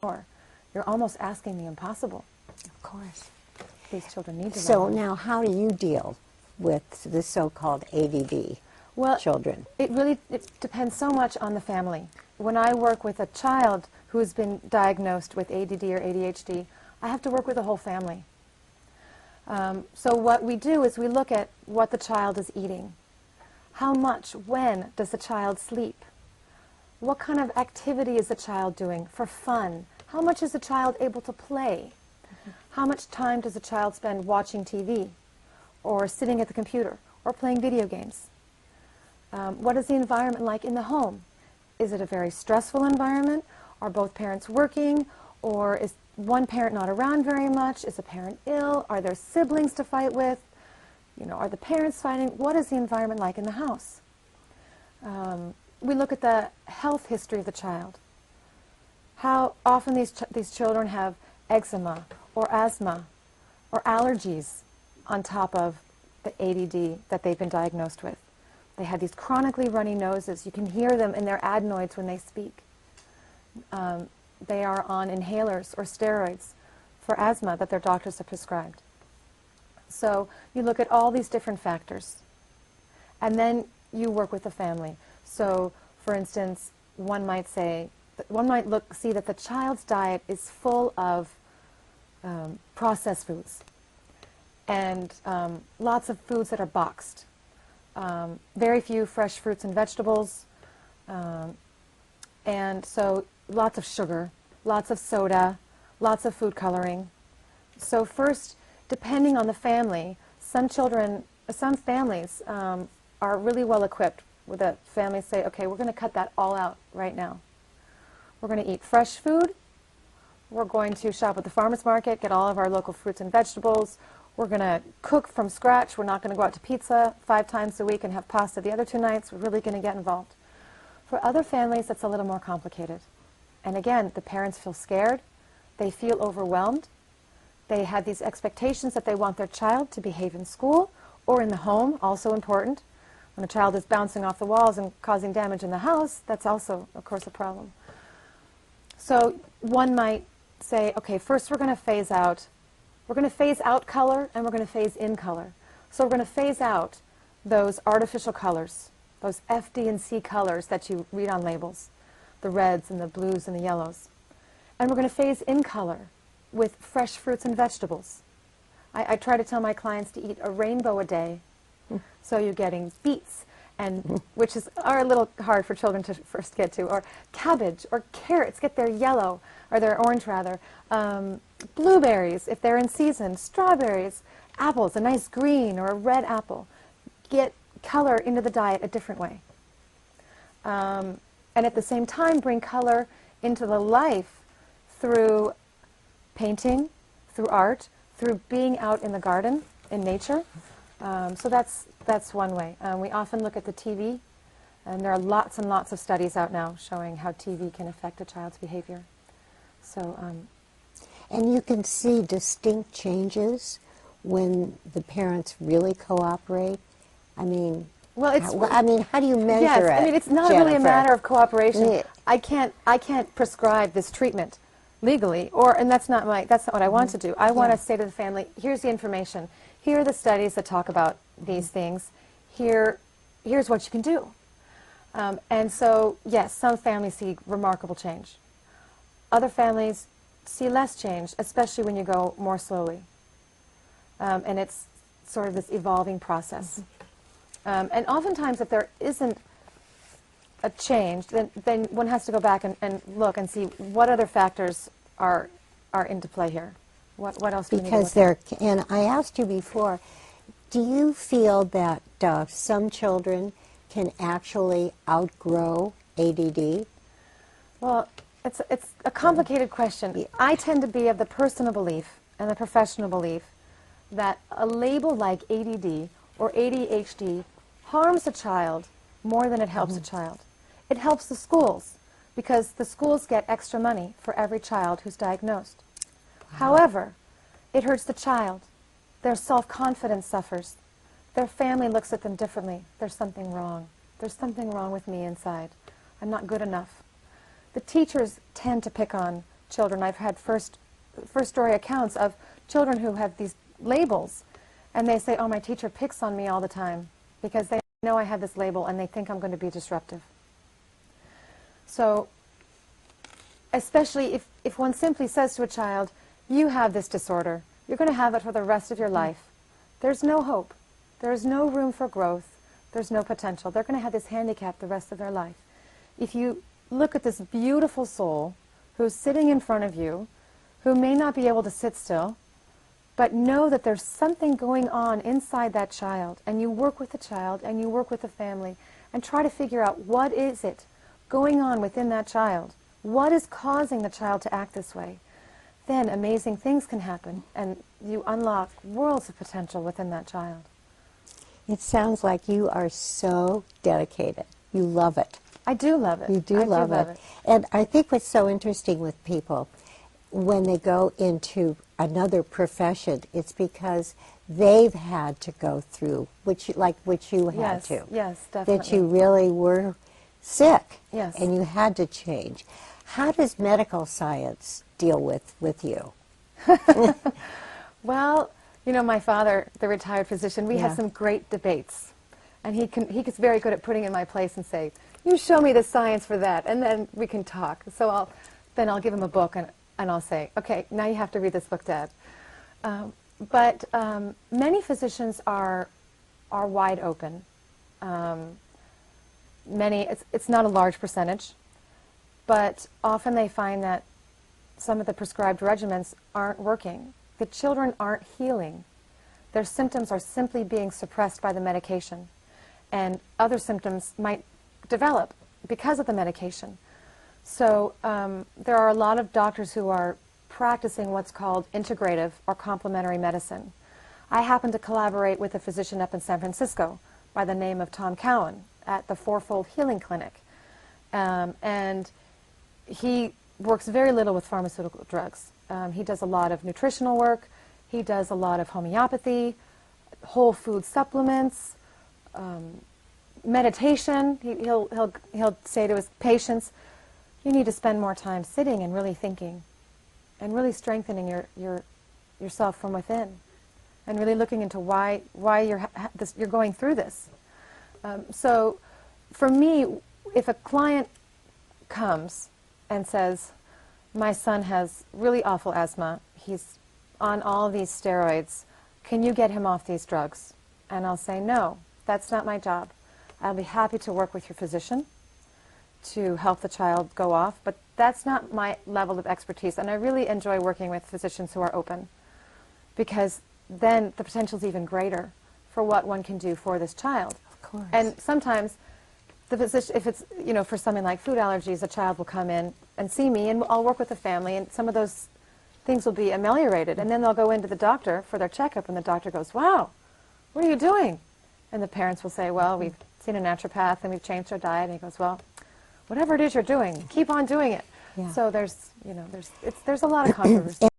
more. You're almost asking the impossible. Of course. These children need to So learn. now how do you deal with the so-called ADD children? It depends so much on the family. When I work with a child who has been diagnosed with ADD or ADHD, I have to work with the whole family. So what we do is we look at what the child is eating. How much, when does the child sleep? What kind of activity is the child doing for fun? How much is the child able to play? How much time does a child spend watching TV or sitting at the computer or playing video games? What is the environment like in the home? Is it a very stressful environment? Are both parents working? Or is one parent not around very much? Is a parent ill? Are there siblings to fight with? You know, are the parents fighting? What is the environment like in the house? We look at the health history of the child. How often these children have eczema or asthma or allergies on top of the ADD that they've been diagnosed with. They have these chronically runny noses. You can hear them in their adenoids when they speak. They are on inhalers or steroids for asthma that their doctors have prescribed. So you look at all these different factors. And then you work with the family. So, for instance, one might see that the child's diet is full of processed foods and lots of foods that are boxed. Very few fresh fruits and vegetables, and so lots of sugar, lots of soda, lots of food coloring. So first, depending on the family, some families are really well equipped with a family say, okay, we're going to cut that all out right now. We're going to eat fresh food. We're going to shop at the farmer's market, get all of our local fruits and vegetables. We're going to cook from scratch. We're not going to go out to pizza 5 times a week and have pasta the other 2 nights. We're really going to get involved. For other families, that's a little more complicated. And again, the parents feel scared. They feel overwhelmed. They have these expectations that they want their child to behave in school or in the home, also important. When a child is bouncing off the walls and causing damage in the house, that's also, of course, a problem. So one might say, okay, first we're going to phase out. We're going to phase out color and we're going to phase in color. So we're going to phase out those artificial colors, those F, D, and C colors that you read on labels, the reds and the blues and the yellows. And we're going to phase in color with fresh fruits and vegetables. I try to tell my clients to eat a rainbow a day. So you're getting beets, and which are a little hard for children to first get to, or cabbage, or carrots, get their yellow, or their orange rather, blueberries if they're in season, strawberries, apples, a nice green or a red apple. Get color into the diet a different way. And at the same time bring color into the life through painting, through art, through being out in the garden, in nature. So that's one way. We often look at the TV, and there are lots and lots of studies out now showing how TV can affect a child's behavior. So, and you can see distinct changes when the parents really cooperate. I mean, well, how do you measure yes, it? I mean, it's not Jennifer? really a matter of cooperation. Yeah. I can't prescribe this treatment legally, and that's not what I want to do. I want to say to the family, here's the information. Here are the studies that talk about these things. Here's what you can do. And so, yes, some families see remarkable change. Other families see less change, especially when you go more slowly. And it's sort of this evolving process. And oftentimes, if there isn't a change, then one has to go back and look and see what other factors are into play here. What else do we need to look at? And I asked you before, do you feel that some children can actually outgrow ADD? Well, it's a complicated question. I tend to be of the personal belief and the professional belief that a label like ADD or ADHD harms a child more than it helps a child. It helps the schools because the schools get extra money for every child who's diagnosed. However, it hurts the child. Their self-confidence suffers. Their family looks at them differently. There's something wrong. There's something wrong with me inside. I'm not good enough. The teachers tend to pick on children. I've had first story accounts of children who have these labels, and they say, oh, my teacher picks on me all the time because they know I have this label and they think I'm going to be disruptive. So especially if one simply says to a child, you have this disorder, you're going to have it for the rest of your life. There's no hope. There's no room for growth. There's no potential. They're going to have this handicap the rest of their life. If you look at this beautiful soul who's sitting in front of you, who may not be able to sit still, but know that there's something going on inside that child, and you work with the child and you work with the family and try to figure out what is it going on within that child. What is causing the child to act this way? Then amazing things can happen, and you unlock worlds of potential within that child. It sounds like you are so dedicated. You love it. I do love it. You do love it. And I think what's so interesting with people, when they go into another profession, it's because they've had to go through, which you had to. Yes, definitely. That you really were sick. Yes. And you had to change. How does medical science deal with you? Well, you know, my father, the retired physician, we had some great debates. And he gets very good at putting in my place and say, you show me the science for that, and then we can talk. So I'll give him a book, and I'll say, okay, now you have to read this book, Dad. But many physicians are wide open. It's not a large percentage, but often they find that some of the prescribed regimens aren't working. The children aren't healing. Their symptoms are simply being suppressed by the medication, and other symptoms might develop because of the medication. So there are a lot of doctors who are practicing what's called integrative or complementary medicine. I happen to collaborate with a physician up in San Francisco by the name of Tom Cowan at the Fourfold Healing Clinic. And he works very little with pharmaceutical drugs. He does a lot of nutritional work. He does a lot of homeopathy, whole food supplements, meditation. He'll say to his patients, you need to spend more time sitting and really thinking and really strengthening yourself from within and really looking into why you're going through this. So for me, if a client comes and says, my son has really awful asthma, he's on all of these steroids, can you get him off these drugs? And I'll say, no, that's not my job. I'll be happy to work with your physician to help the child go off, but that's not my level of expertise. And I really enjoy working with physicians who are open, because then the potential is even greater for what one can do for this child. Of course. And sometimes the physician, if it's, you know, for something like food allergies, a child will come in and see me, and I'll work with the family, and some of those things will be ameliorated. And then they'll go into the doctor for their checkup, and the doctor goes, wow, what are you doing? And the parents will say, well, we've seen a naturopath, and we've changed our diet. And he goes, well, whatever it is you're doing, keep on doing it. Yeah. So there's a lot of controversy.